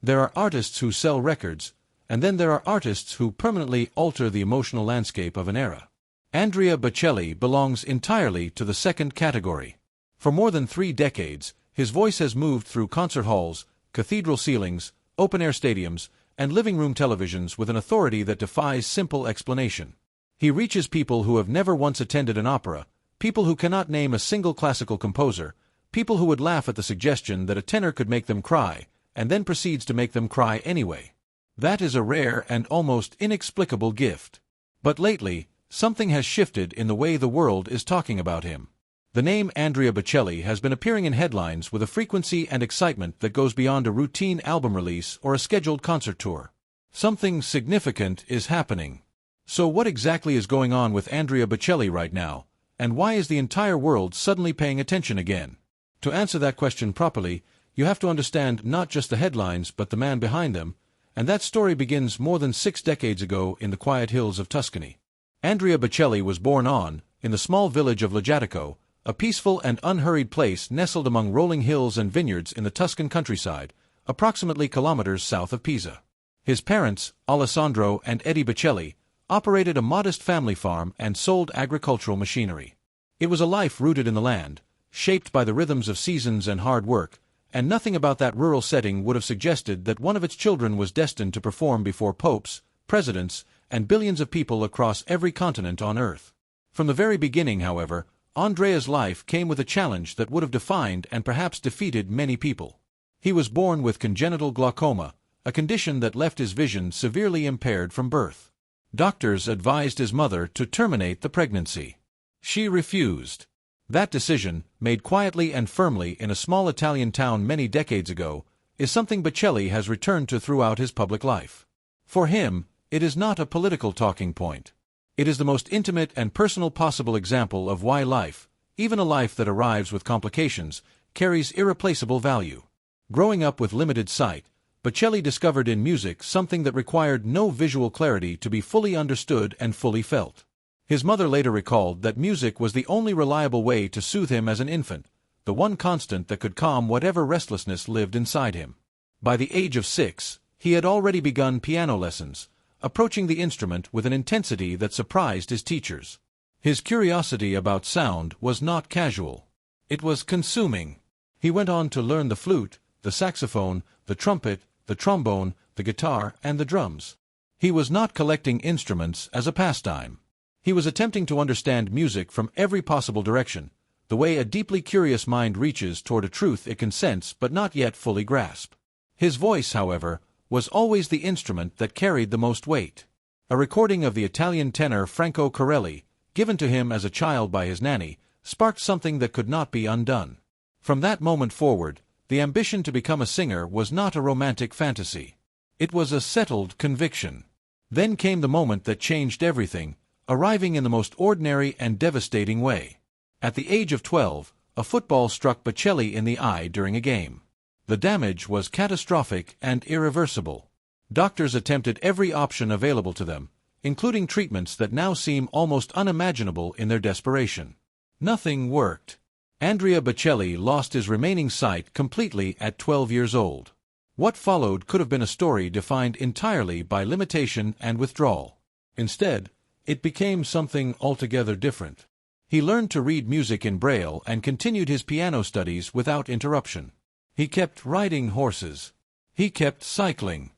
There are artists who sell records, and then there are artists who permanently alter the emotional landscape of an era. Andrea Bocelli belongs entirely to the second category. For more than 3 decades, his voice has moved through concert halls, cathedral ceilings, open-air stadiums, and living room televisions with an authority that defies simple explanation. He reaches people who have never once attended an opera, people who cannot name a single classical composer, people who would laugh at the suggestion that a tenor could make them cry, and then proceeds to make them cry anyway. That is a rare and almost inexplicable gift. But lately, something has shifted in the way the world is talking about him. The name Andrea Bocelli has been appearing in headlines with a frequency and excitement that goes beyond a routine album release or a scheduled concert tour. Something significant is happening. So what exactly is going on with Andrea Bocelli right now, and why is the entire world suddenly paying attention again? To answer that question properly, you have to understand not just the headlines but the man behind them, and that story begins more than 6 decades ago in the quiet hills of Tuscany. Andrea Bocelli was born in the small village of Lajatico, a peaceful and unhurried place nestled among rolling hills and vineyards in the Tuscan countryside, approximately kilometers south of Pisa. His parents, Alessandro and Eddie Bocelli, operated a modest family farm and sold agricultural machinery. It was a life rooted in the land, shaped by the rhythms of seasons and hard work, and nothing about that rural setting would have suggested that one of its children was destined to perform before popes, presidents, and billions of people across every continent on Earth. From the very beginning, however, Andrea's life came with a challenge that would have defined and perhaps defeated many people. He was born with congenital glaucoma, a condition that left his vision severely impaired from birth. Doctors advised his mother to terminate the pregnancy. She refused. That decision, made quietly and firmly in a small Italian town many decades ago, is something Bocelli has returned to throughout his public life. For him, it is not a political talking point. It is the most intimate and personal possible example of why life, even a life that arrives with complications, carries irreplaceable value. Growing up with limited sight, Bocelli discovered in music something that required no visual clarity to be fully understood and fully felt. His mother later recalled that music was the only reliable way to soothe him as an infant, the one constant that could calm whatever restlessness lived inside him. By the age of 6, he had already begun piano lessons, approaching the instrument with an intensity that surprised his teachers. His curiosity about sound was not casual. It was consuming. He went on to learn the flute, the saxophone, the trumpet, the trombone, the guitar, and the drums. He was not collecting instruments as a pastime. He was attempting to understand music from every possible direction, the way a deeply curious mind reaches toward a truth it can sense but not yet fully grasp. His voice, however, was always the instrument that carried the most weight. A recording of the Italian tenor Franco Corelli, given to him as a child by his nanny, sparked something that could not be undone. From that moment forward, the ambition to become a singer was not a romantic fantasy. It was a settled conviction. Then came the moment that changed everything, arriving in the most ordinary and devastating way. At the age of 12, a football struck Bocelli in the eye during a game. The damage was catastrophic and irreversible. Doctors attempted every option available to them, including treatments that now seem almost unimaginable in their desperation. Nothing worked. Andrea Bocelli lost his remaining sight completely at 12 years old. What followed could have been a story defined entirely by limitation and withdrawal. Instead, it became something altogether different. He learned to read music in Braille and continued his piano studies without interruption. He kept riding horses. He kept cycling.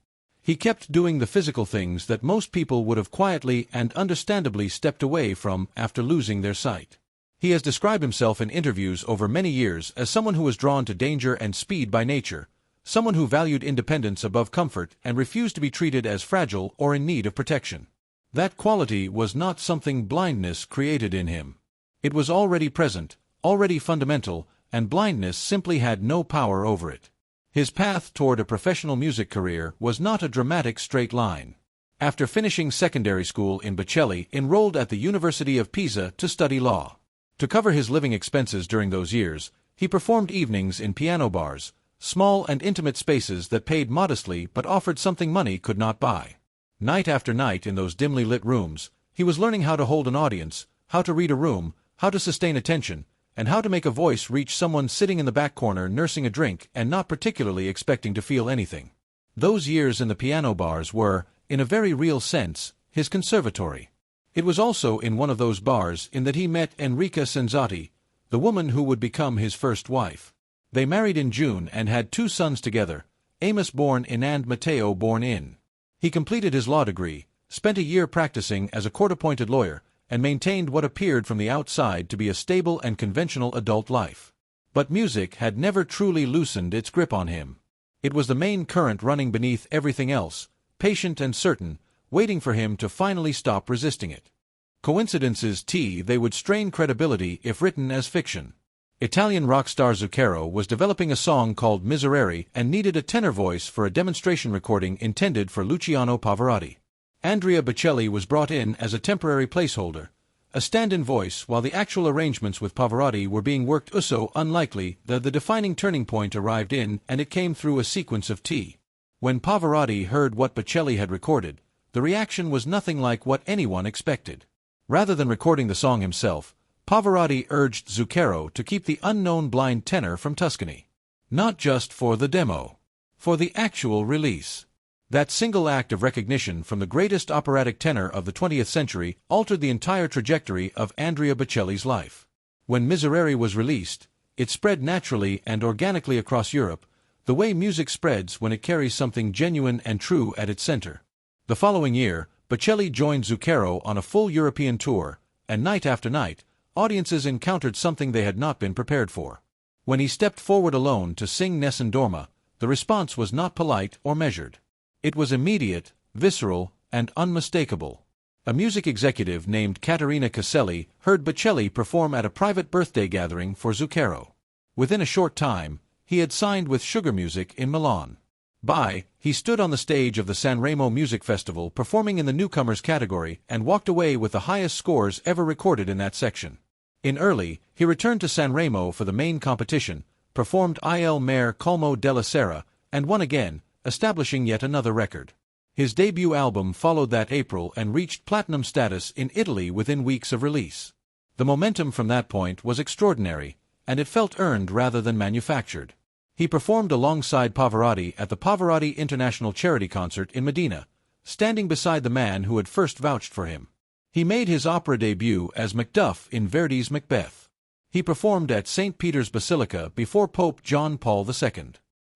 He kept doing the physical things that most people would have quietly and understandably stepped away from after losing their sight. He has described himself in interviews over many years as someone who was drawn to danger and speed by nature, someone who valued independence above comfort and refused to be treated as fragile or in need of protection. That quality was not something blindness created in him. It was already present, already fundamental, and blindness simply had no power over it. His path toward a professional music career was not a dramatic straight line. After finishing secondary school Bocelli enrolled at the University of Pisa to study law. To cover his living expenses during those years, he performed evenings in piano bars, small and intimate spaces that paid modestly but offered something money could not buy. Night after night in those dimly lit rooms, he was learning how to hold an audience, how to read a room, how to sustain attention, and how to make a voice reach someone sitting in the back corner nursing a drink and not particularly expecting to feel anything. Those years in the piano bars were, in a very real sense, his conservatory. It was also in one of those bars in that he met Enrica Senzati, the woman who would become his first wife. They married in June and had 2 sons together, Amos born in and Matteo born in. He completed his law degree, spent a year practicing as a court-appointed lawyer, and maintained what appeared from the outside to be a stable and conventional adult life. But music had never truly loosened its grip on him. It was the main current running beneath everything else, patient and certain, waiting for him to finally stop resisting it. Coincidences they would strain credibility if written as fiction. Italian rock star Zucchero was developing a song called Miserere and needed a tenor voice for a demonstration recording intended for Luciano Pavarotti. Andrea Bocelli was brought in as a temporary placeholder, a stand-in voice while the actual arrangements with Pavarotti were being worked. So unlikely that the defining turning point arrived in, and it came through a sequence of When Pavarotti heard what Bocelli had recorded, the reaction was nothing like what anyone expected. Rather than recording the song himself, Pavarotti urged Zucchero to keep the unknown blind tenor from Tuscany. Not just for the demo. For the actual release. That single act of recognition from the greatest operatic tenor of the 20th century altered the entire trajectory of Andrea Bocelli's life. When Miserere was released, it spread naturally and organically across Europe, the way music spreads when it carries something genuine and true at its center. The following year, Bocelli joined Zucchero on a full European tour, and night after night, audiences encountered something they had not been prepared for. When he stepped forward alone to sing Nessun Dorma, the response was not polite or measured. It was immediate, visceral, and unmistakable. A music executive named Caterina Caselli heard Bocelli perform at a private birthday gathering for Zucchero. Within a short time, he had signed with Sugar Music in Milan. He stood on the stage of the Sanremo Music Festival performing in the newcomers category and walked away with the highest scores ever recorded in that section. In early, he returned to Sanremo for the main competition, performed Il Mare Colmo della Sera, and won again, establishing yet another record. His debut album followed that April and reached platinum status in Italy within weeks of release. The momentum from that point was extraordinary, and it felt earned rather than manufactured. He performed alongside Pavarotti at the Pavarotti International Charity Concert in Medina, standing beside the man who had first vouched for him. He made his opera debut as Macduff in Verdi's Macbeth. He performed at St. Peter's Basilica before Pope John Paul II.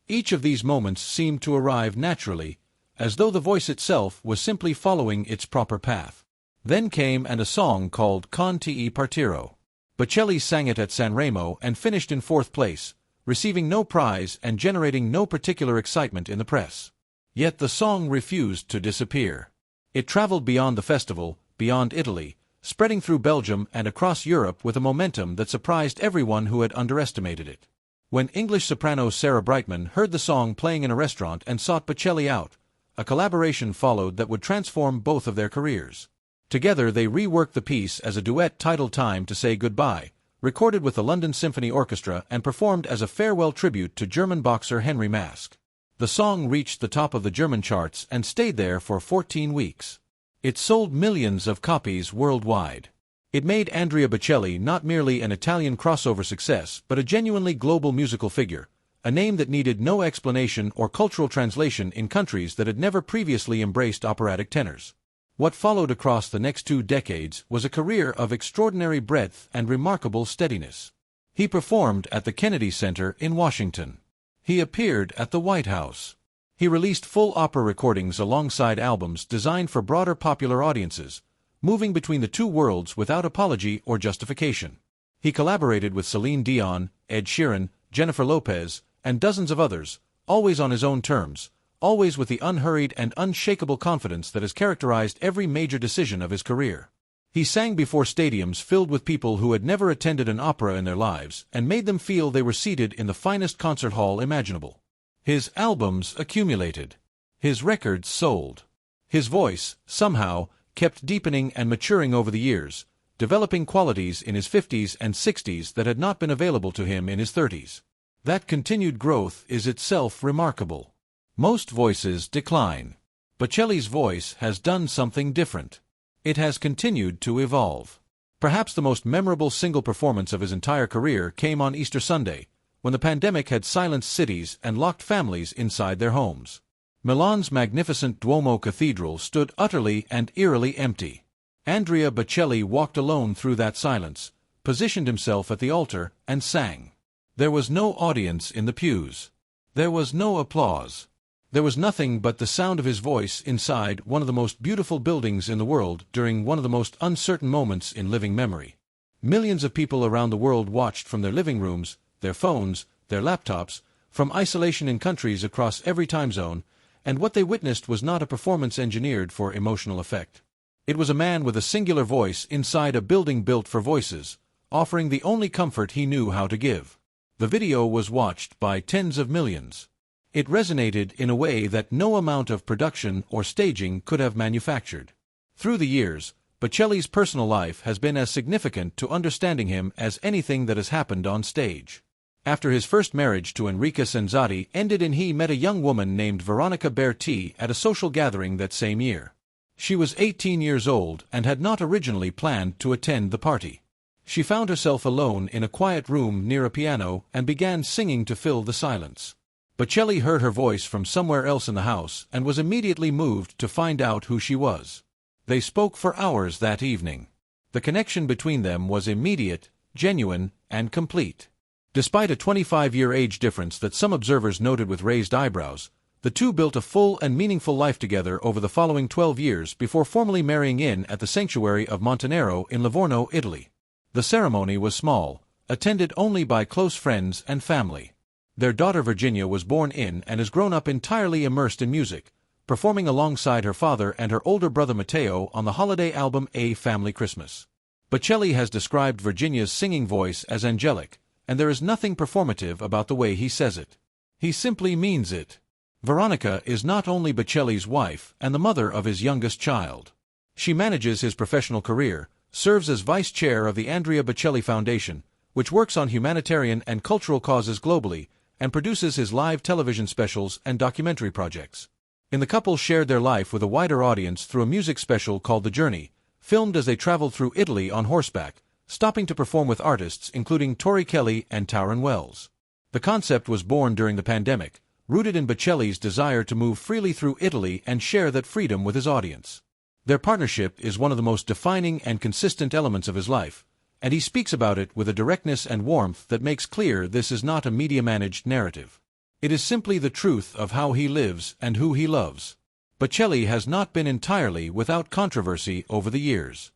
Each of these moments seemed to arrive naturally, as though the voice itself was simply following its proper path. Then came a song called Con te partiro. Bocelli sang it at Sanremo and finished in 4th place, receiving no prize and generating no particular excitement in the press. Yet the song refused to disappear. It traveled beyond the festival, beyond Italy, spreading through Belgium and across Europe with a momentum that surprised everyone who had underestimated it. When English soprano Sarah Brightman heard the song playing in a restaurant and sought Bocelli out, a collaboration followed that would transform both of their careers. Together they reworked the piece as a duet titled Time to Say Goodbye, recorded with the London Symphony Orchestra and performed as a farewell tribute to German boxer Henry Maske. The song reached the top of the German charts and stayed there for 14 weeks. It sold millions of copies worldwide. It made Andrea Bocelli not merely an Italian crossover success but a genuinely global musical figure, a name that needed no explanation or cultural translation in countries that had never previously embraced operatic tenors. What followed across the next 2 decades was a career of extraordinary breadth and remarkable steadiness. He performed at the Kennedy Center in Washington. He appeared at the White House. He released full opera recordings alongside albums designed for broader popular audiences, moving between the two worlds without apology or justification. He collaborated with Celine Dion, Ed Sheeran, Jennifer Lopez, and dozens of others, always on his own terms, always with the unhurried and unshakable confidence that has characterized every major decision of his career. He sang before stadiums filled with people who had never attended an opera in their lives and made them feel they were seated in the finest concert hall imaginable. His albums accumulated. His records sold. His voice, somehow, kept deepening and maturing over the years, developing qualities in his 50s and 60s that had not been available to him in his 30s. That continued growth is itself remarkable. Most voices decline. Bocelli's voice has done something different. It has continued to evolve. Perhaps the most memorable single performance of his entire career came on Easter Sunday, when the pandemic had silenced cities and locked families inside their homes. Milan's magnificent Duomo Cathedral stood utterly and eerily empty. Andrea Bocelli walked alone through that silence, positioned himself at the altar, and sang. There was no audience in the pews. There was no applause. There was nothing but the sound of his voice inside one of the most beautiful buildings in the world during one of the most uncertain moments in living memory. Millions of people around the world watched from their living rooms, their phones, their laptops, from isolation in countries across every time zone, and what they witnessed was not a performance engineered for emotional effect. It was a man with a singular voice inside a building built for voices, offering the only comfort he knew how to give. The video was watched by tens of millions. It resonated in a way that no amount of production or staging could have manufactured. Through the years, Bocelli's personal life has been as significant to understanding him as anything that has happened on stage. After his first marriage to Enrica Senzati ended and he met a young woman named Veronica Berti at a social gathering that same year. She was 18 years old and had not originally planned to attend the party. She found herself alone in a quiet room near a piano and began singing to fill the silence. Bocelli heard her voice from somewhere else in the house and was immediately moved to find out who she was. They spoke for hours that evening. The connection between them was immediate, genuine, and complete. Despite a 25-year age difference that some observers noted with raised eyebrows, the two built a full and meaningful life together over the following 12 years before formally marrying in at the sanctuary of Montenero in Livorno, Italy. The ceremony was small, attended only by close friends and family. Their daughter Virginia was born in and has grown up entirely immersed in music, performing alongside her father and her older brother Matteo on the holiday album A Family Christmas. Bocelli has described Virginia's singing voice as angelic, and there is nothing performative about the way he says it. He simply means it. Veronica is not only Bocelli's wife and the mother of his youngest child. She manages his professional career, serves as vice chair of the Andrea Bocelli Foundation, which works on humanitarian and cultural causes globally, and produces his live television specials and documentary projects. The couple shared their life with a wider audience through a music special called The Journey, filmed as they traveled through Italy on horseback, stopping to perform with artists including Tori Kelly and Tauren Wells. The concept was born during the pandemic, rooted in Bocelli's desire to move freely through Italy and share that freedom with his audience. Their partnership is one of the most defining and consistent elements of his life, and he speaks about it with a directness and warmth that makes clear this is not a media-managed narrative. It is simply the truth of how he lives and who he loves. Bocelli has not been entirely without controversy over the years.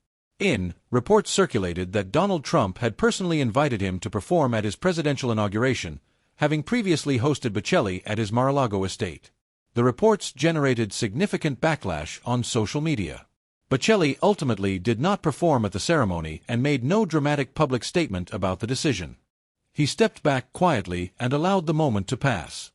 Reports circulated that Donald Trump had personally invited him to perform at his presidential inauguration, having previously hosted Bocelli at his Mar-a-Lago estate. The reports generated significant backlash on social media. Bocelli ultimately did not perform at the ceremony and made no dramatic public statement about the decision. He stepped back quietly and allowed the moment to pass.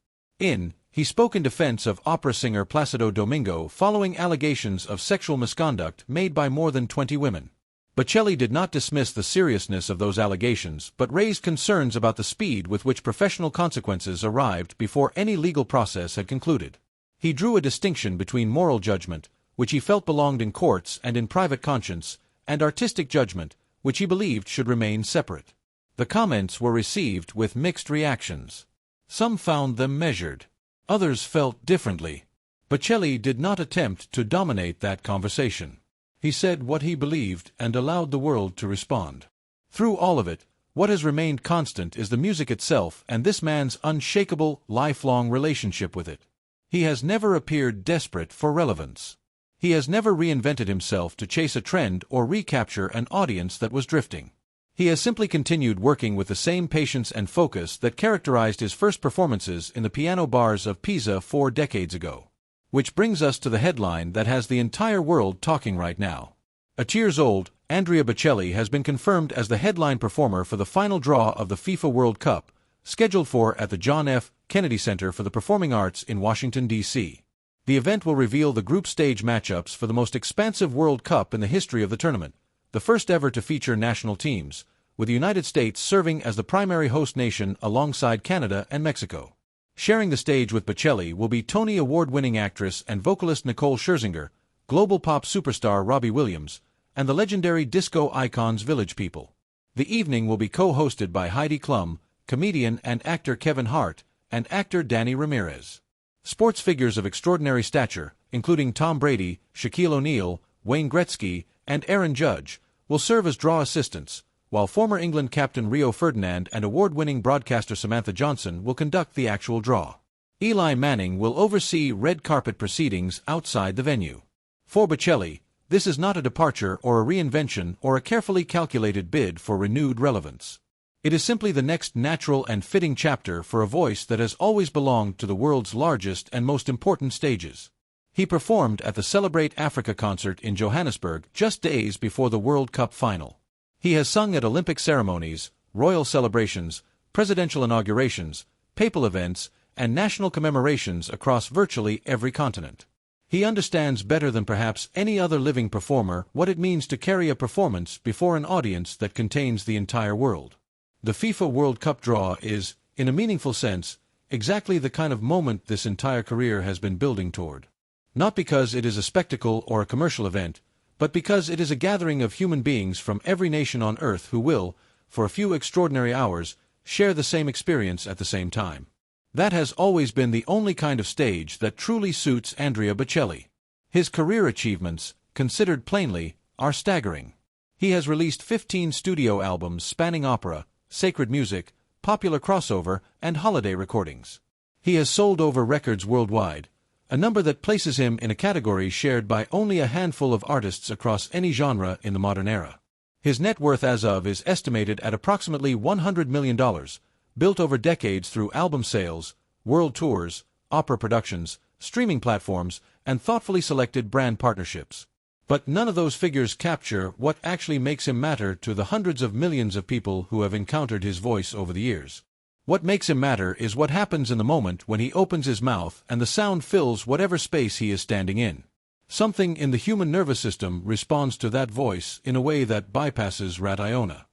He spoke in defense of opera singer Placido Domingo following allegations of sexual misconduct made by more than 20 women. Bocelli did not dismiss the seriousness of those allegations but raised concerns about the speed with which professional consequences arrived before any legal process had concluded. He drew a distinction between moral judgment, which he felt belonged in courts and in private conscience, and artistic judgment, which he believed should remain separate. The comments were received with mixed reactions. Some found them measured. Others felt differently. Bocelli did not attempt to dominate that conversation. He said what he believed and allowed the world to respond. Through all of it, what has remained constant is the music itself and this man's unshakable, lifelong relationship with it. He has never appeared desperate for relevance. He has never reinvented himself to chase a trend or recapture an audience that was drifting. He has simply continued working with the same patience and focus that characterized his first performances in the piano bars of Pisa 4 decades ago. Which brings us to the headline that has the entire world talking right now. A years old, Andrea Bocelli has been confirmed as the headline performer for the final draw of the FIFA World Cup, scheduled for at the John F. Kennedy Center for the Performing Arts in Washington, D.C. The event will reveal the group stage matchups for the most expansive World Cup in the history of the tournament, the first ever to feature national teams, with the United States serving as the primary host nation alongside Canada and Mexico. Sharing the stage with Bocelli will be Tony Award-winning actress and vocalist Nicole Scherzinger, global pop superstar Robbie Williams, and the legendary disco icons Village People. The evening will be co-hosted by Heidi Klum, comedian and actor Kevin Hart, and actor Danny Ramirez. Sports figures of extraordinary stature, including Tom Brady, Shaquille O'Neal, Wayne Gretzky, and Aaron Judge, will serve as draw assistants, while former England captain Rio Ferdinand and award-winning broadcaster Samantha Johnson will conduct the actual draw. Eli Manning will oversee red carpet proceedings outside the venue. For Bocelli, this is not a departure or a reinvention or a carefully calculated bid for renewed relevance. It is simply the next natural and fitting chapter for a voice that has always belonged to the world's largest and most important stages. He performed at the Celebrate Africa concert in Johannesburg just days before the World Cup final. He has sung at Olympic ceremonies, royal celebrations, presidential inaugurations, papal events, and national commemorations across virtually every continent. He understands better than perhaps any other living performer what it means to carry a performance before an audience that contains the entire world. The FIFA World Cup draw is, in a meaningful sense, exactly the kind of moment this entire career has been building toward. Not because it is a spectacle or a commercial event, but because it is a gathering of human beings from every nation on earth who will, for a few extraordinary hours, share the same experience at the same time. That has always been the only kind of stage that truly suits Andrea Bocelli. His career achievements, considered plainly, are staggering. He has released 15 studio albums spanning opera, sacred music, popular crossover, and holiday recordings. He has sold over records worldwide, a number that places him in a category shared by only a handful of artists across any genre in the modern era. His net worth as of is estimated at approximately $100 million, built over decades through album sales, world tours, opera productions, streaming platforms, and thoughtfully selected brand partnerships. But none of those figures capture what actually makes him matter to the hundreds of millions of people who have encountered his voice over the years. What makes him matter is what happens in the moment when he opens his mouth and the sound fills whatever space he is standing in. Something in the human nervous system responds to that voice in a way that bypasses rat iona.